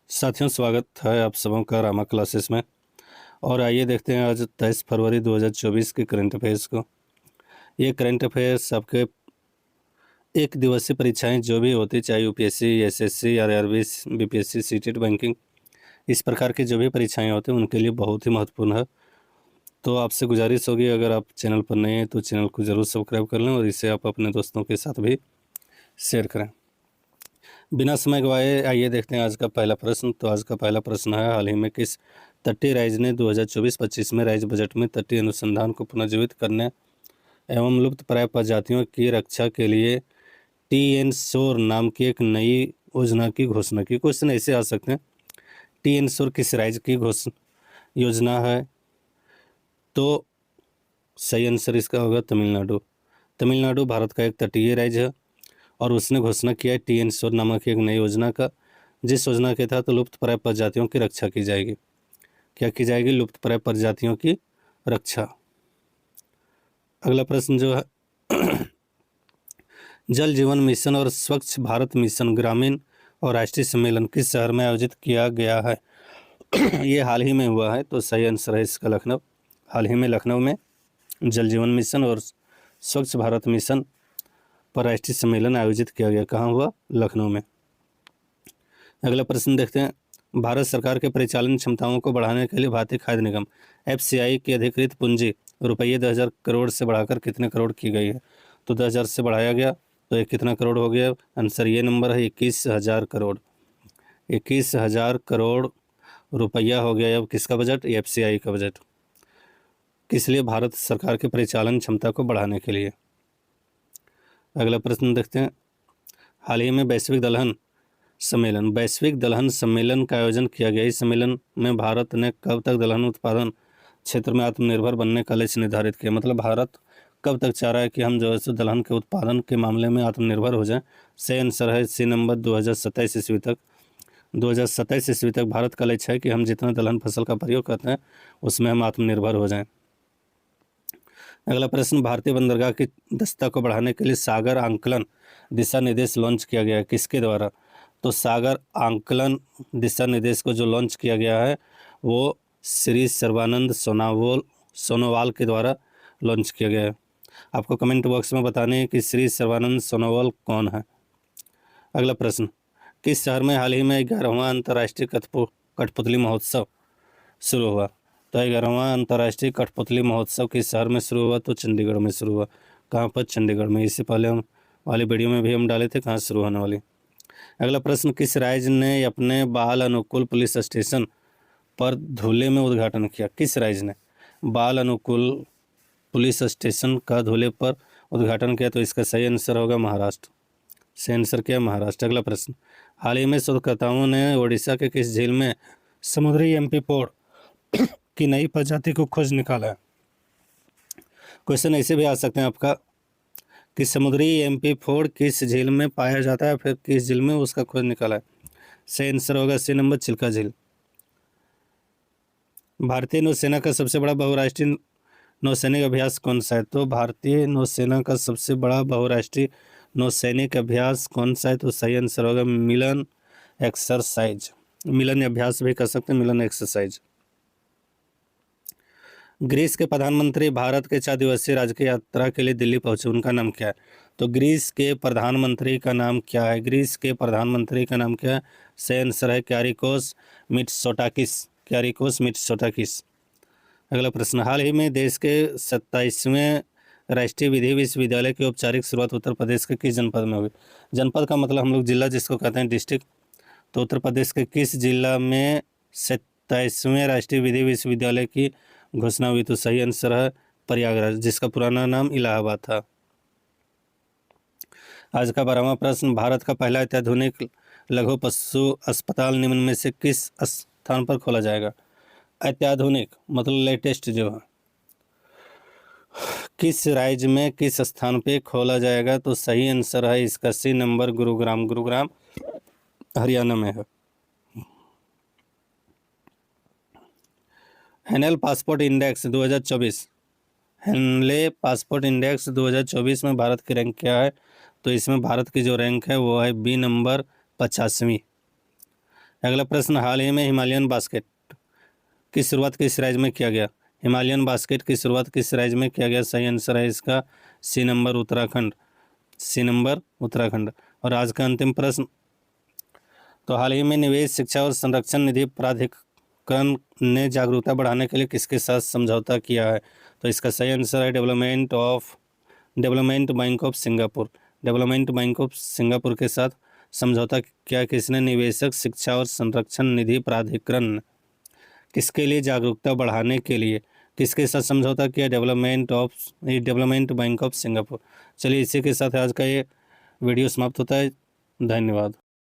साथियों, स्वागत है आप सबों का रामा क्लासेस में। और आइए देखते हैं आज 23 फरवरी 2024 के करंट अफेयर्स को। ये करंट अफेयर्स आपके एक दिवसीय परीक्षाएं जो भी होती, चाहे UPSC, SSC, RRB, BPSC, CTET, banking, इस प्रकार की जो भी परीक्षाएं होती हैं उनके लिए बहुत ही महत्वपूर्ण है। तो आपसे गुजारिश होगी, अगर आप चैनल पर नए हैं तो चैनल को ज़रूर सब्सक्राइब कर लें और इसे आप अपने दोस्तों के साथ भी शेयर करें। बिना समय गवाए आइए देखते हैं आज का पहला प्रश्न। तो आज का पहला प्रश्न है, हाल ही में किस तटीय राज्य ने 2024-25 में राज्य बजट में तटीय अनुसंधान को पुनर्जीवित करने एवं लुप्तप्राय प्रजातियों की रक्षा के लिए टी एन शोर नाम की एक नई योजना की घोषणा की? क्वेश्चन ऐसे आ सकते हैं, टी एन शोर किस राज्य की योजना है? तो सही आंसर इसका होगा तमिलनाडु। तमिलनाडु भारत का एक तटीय राज्य है और उसने घोषणा किया है टी.एन. शोर नामक एक नई योजना का, जिस योजना के तहत लुप्तप्राय प्रजातियों की रक्षा की जाएगी। क्या की जाएगी? लुप्तप्राय प्रजातियों की रक्षा। अगला प्रश्न जो है जल जीवन मिशन और स्वच्छ भारत मिशन ग्रामीण और राष्ट्रीय सम्मेलन किस शहर में आयोजित किया गया है? ये हाल ही में हुआ है, तो सही आंसर है इसका लखनऊ। हाल ही में लखनऊ में जल जीवन मिशन और स्वच्छ भारत मिशन पर राष्ट्रीय सम्मेलन आयोजित किया गया। कहाँ हुआ? लखनऊ में। अगला प्रश्न देखते हैं, भारत सरकार के परिचालन क्षमताओं को बढ़ाने के लिए भारतीय खाद्य निगम एफसीआई की अधिकृत पूंजी रुपये 10,000 करोड़ से बढ़ाकर कितने करोड़ की गई है? तो 10,000 से बढ़ाया गया, तो ये कितना करोड़ हो गया? आंसर ये नंबर है 21,000 करोड़। 21,000 करोड़ रुपया हो गया अब किसका बजट? एफसीआई का बजट। किस लिए? भारत सरकार के परिचालन क्षमता को बढ़ाने के लिए। अगला प्रश्न देखते हैं, हाल ही में वैश्विक दलहन सम्मेलन का आयोजन किया गया। इस सम्मेलन में भारत ने कब तक दलहन उत्पादन क्षेत्र में आत्मनिर्भर बनने का लक्ष्य निर्धारित किया? मतलब भारत कब तक चाह रहा है कि हम जो है दलहन के उत्पादन के मामले में आत्मनिर्भर हो जाएं? सही आंसर है सी नंबर 2027 ईस्वी तक। 2027 ईस्वी तक भारत का लक्ष्य है कि हम जितना दलहन फसल का प्रयोग करते हैं उसमें हम आत्मनिर्भर हो जाएं। अगला प्रश्न, भारतीय बंदरगाह की दक्षता को बढ़ाने के लिए सागर आंकलन दिशा निर्देश लॉन्च किया गया है। किसके द्वारा? तो सागर आंकलन दिशा निर्देश को जो लॉन्च किया गया है वो श्री सर्बानंद सोनोवाल के द्वारा लॉन्च किया गया है। आपको कमेंट बॉक्स में बताने कि श्री सर्बानंद सोनोवाल कौन है। अगला प्रश्न, किस शहर में हाल ही में 11वां अंतर्राष्ट्रीय कठपुतली महोत्सव शुरू हुआ? तो 11वां अंतर्राष्ट्रीय कठपुतली महोत्सव किस शहर में शुरू हुआ? तो चंडीगढ़ में शुरू हुआ। कहाँ पर? चंडीगढ़ में। इससे पहले हम वाली वीडियो में भी हम डाले थे कहाँ शुरू होने वाली। अगला प्रश्न, किस राज्य ने अपने बाल अनुकूल पुलिस स्टेशन पर धुले में उद्घाटन किया? किस राज्य ने बाल अनुकूल पुलिस स्टेशन का धुले पर उद्घाटन किया? तो इसका सही आंसर होगा महाराष्ट्र। सही आंसर क्या है? महाराष्ट्र। अगला प्रश्न, हाल ही में शोधकर्ताओं ने ओडिशा के किस झील में समुद्री एमपी पोड की नई प्रजाति को खोज निकाला है? क्वेश्चन ऐसे भी आ सकते हैं आपका कि समुद्री एमपी फोड़ किस झील में पाया जाता है, फिर किस झील में उसका खोज निकाला है? सही आंसर होगा सी नंबर चिल्का झील। भारतीय नौसेना का सबसे बड़ा बहुराष्ट्रीय नौसैनिक अभ्यास कौन सा है? तो भारतीय नौसेना का सबसे बड़ा बहुराष्ट्रीय नौसैनिक अभ्यास कौन सा है? तो सही आंसर होगा मिलन एक्सरसाइज। मिलन अभ्यास भी कर सकते हैं, मिलन एक्सरसाइज। ग्रीस के प्रधानमंत्री भारत के 4 दिवसीय राजकीय यात्रा के लिए दिल्ली पहुंचे, उनका नाम क्या है? तो ग्रीस के प्रधानमंत्री का नाम क्या है? ग्रीस के प्रधानमंत्री का नाम क्या है? सही आंसर है क्यारिकोस मिट्सोटाकिस। अगला प्रश्न, हाल ही में देश के 27वें राष्ट्रीय विधि विश्वविद्यालय की औपचारिक शुरुआत उत्तर प्रदेश के किस जनपद में हुई? जनपद का मतलब हम लोग जिला जिसको कहते हैं डिस्ट्रिक्ट। तो उत्तर प्रदेश के किस जिला में 27वें राष्ट्रीय विधि विश्वविद्यालय की घोषणा हुई? तो सही आंसर है प्रयागराज, जिसका पुराना नाम इलाहाबाद था। आज का 12वां प्रश्न, भारत का पहला अत्याधुनिक लघु पशु अस्पताल निम्न में से किस स्थान पर खोला जाएगा? अत्याधुनिक मतलब लेटेस्ट जो है, किस राज्य में किस स्थान पे खोला जाएगा? तो सही आंसर है इसका सी नंबर गुरुग्राम हरियाणा में है। हेनले पासपोर्ट इंडेक्स 2024 में भारत की रैंक क्या है? तो इसमें भारत की जो रैंक है वो है बी नंबर 85वीं। अगला प्रश्न, हाल ही में हिमालयन बास्केट की शुरुआत किस राज्य में किया गया? हिमालयन बास्केट की शुरुआत किस राज्य में किया गया? सही आंसर है इसका C number Uttarakhand, C number Uttarakhand. और आज का अंतिम प्रश्न, तो हाल ही में निवेश शिक्षा और संरक्षण निधि प्राधिकरण ने जागरूकता बढ़ाने के लिए किसके साथ समझौता किया है? तो इसका सही आंसर है development bank of Singapore. Development bank of Singapore के साथ समझौता किया किसने? निवेशक शिक्षा और संरक्षण निधि प्राधिकरण। किसके लिए? जागरूकता बढ़ाने के लिए। किसके साथ समझौता किया? Development bank of Singapore. चलिए इसी के साथ आज का ये वीडियो समाप्त होता है। धन्यवाद।